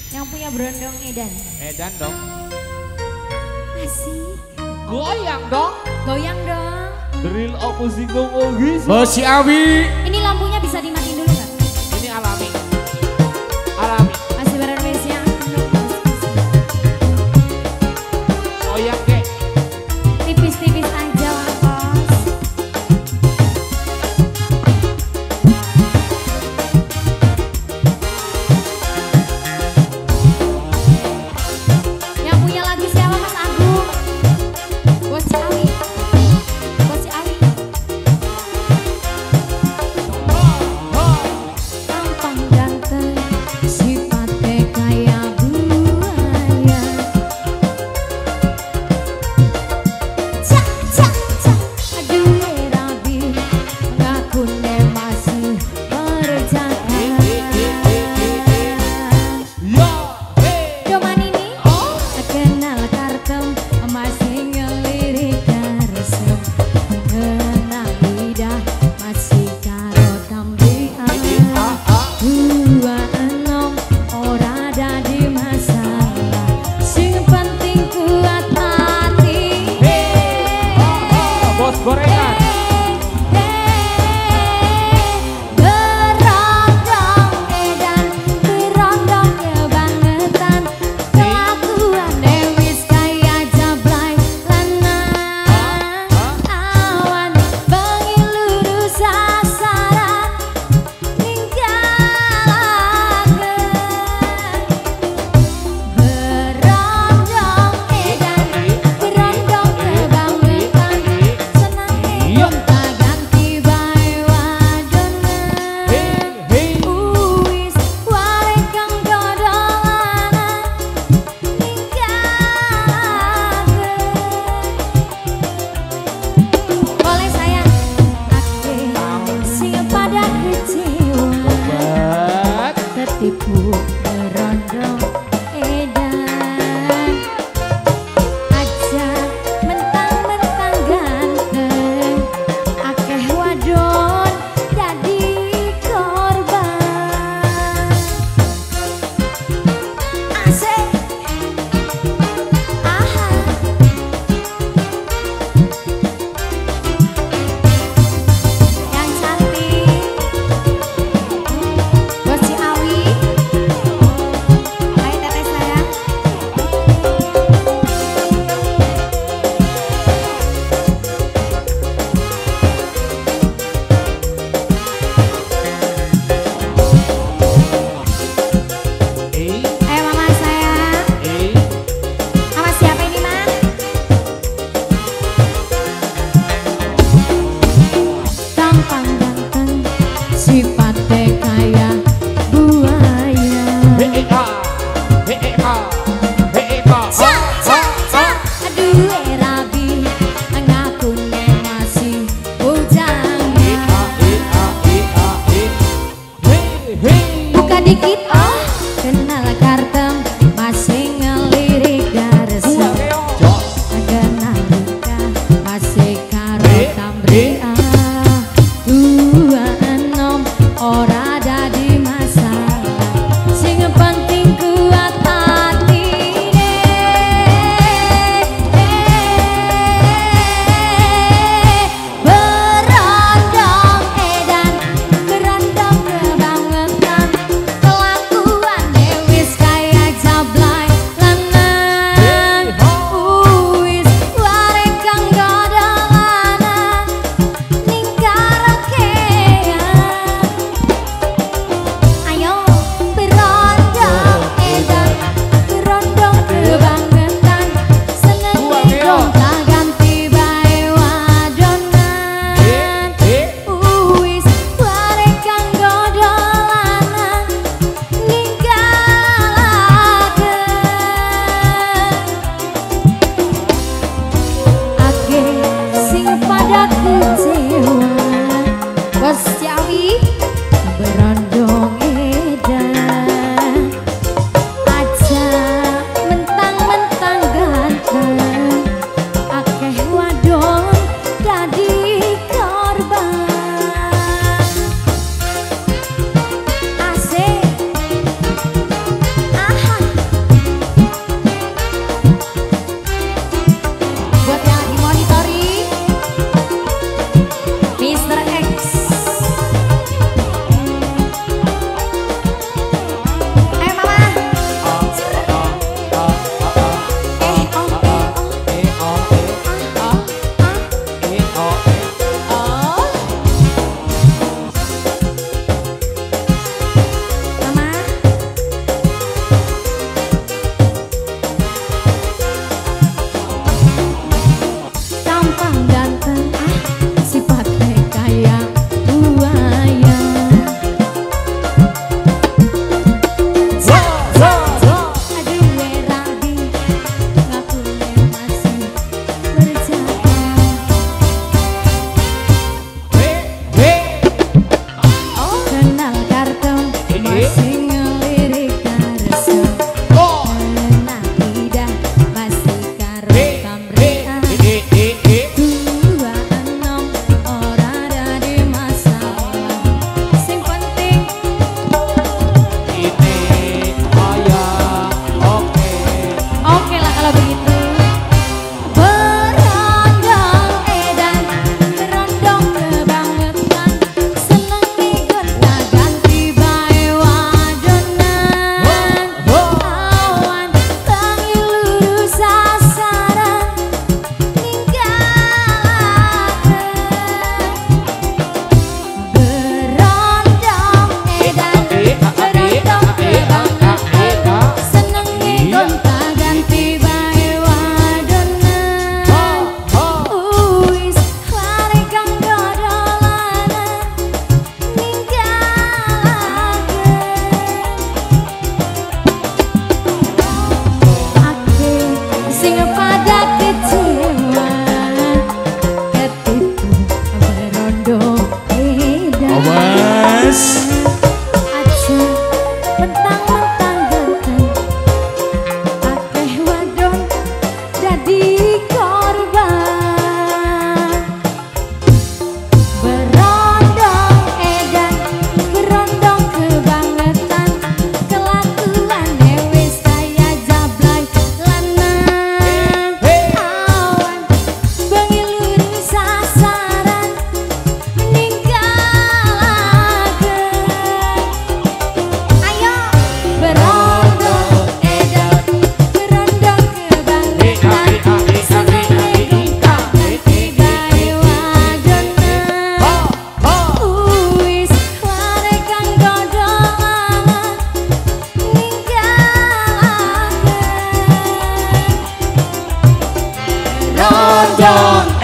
Yang punya berondong Edan. Edan dong. Asik. Goyang dong. Goyang dong. Drill apa sih ngomongin? Bos Awi. Ini lampunya bisa dimatiin dulu nggak? Ini alami. Alami. Masih bareng Mesya. Goyang kek. Tipis-tipis aja lah bos. Yang punya lagu siapa Mas Agung? Bos Ciawi. Bos Ciawi. Tampang ganteng, sifatnya kayak buaya. Cak cak cak, aduh rabi, ngaku ne masih berjaga. Yo, hey. Cuman ini kenal kartem, masih ngelirik resep. Kenal lidah, masih karo tambihan. Dua enom, ora dadi masalah. Sing penting kuat hati. Bos gorengan. Berondong Edan, berondong kebangetan. Kelakuan Dewis kaya jablay lanang. Awan bengi lurus sasaran ninggalaken. Berondong Edan, berondong kebangetan. Senang gonta ganti bae wadonan. Hey. Uwis wae kang dodolanan ninggalaken. Boleh sayang, ake sing pada kecewa tertipu berondong Edan. Aja mentang-mentang ganteng, akeh wadon dadi korban. Asik. Aha. Yang cantik Bos Ciawi. Jon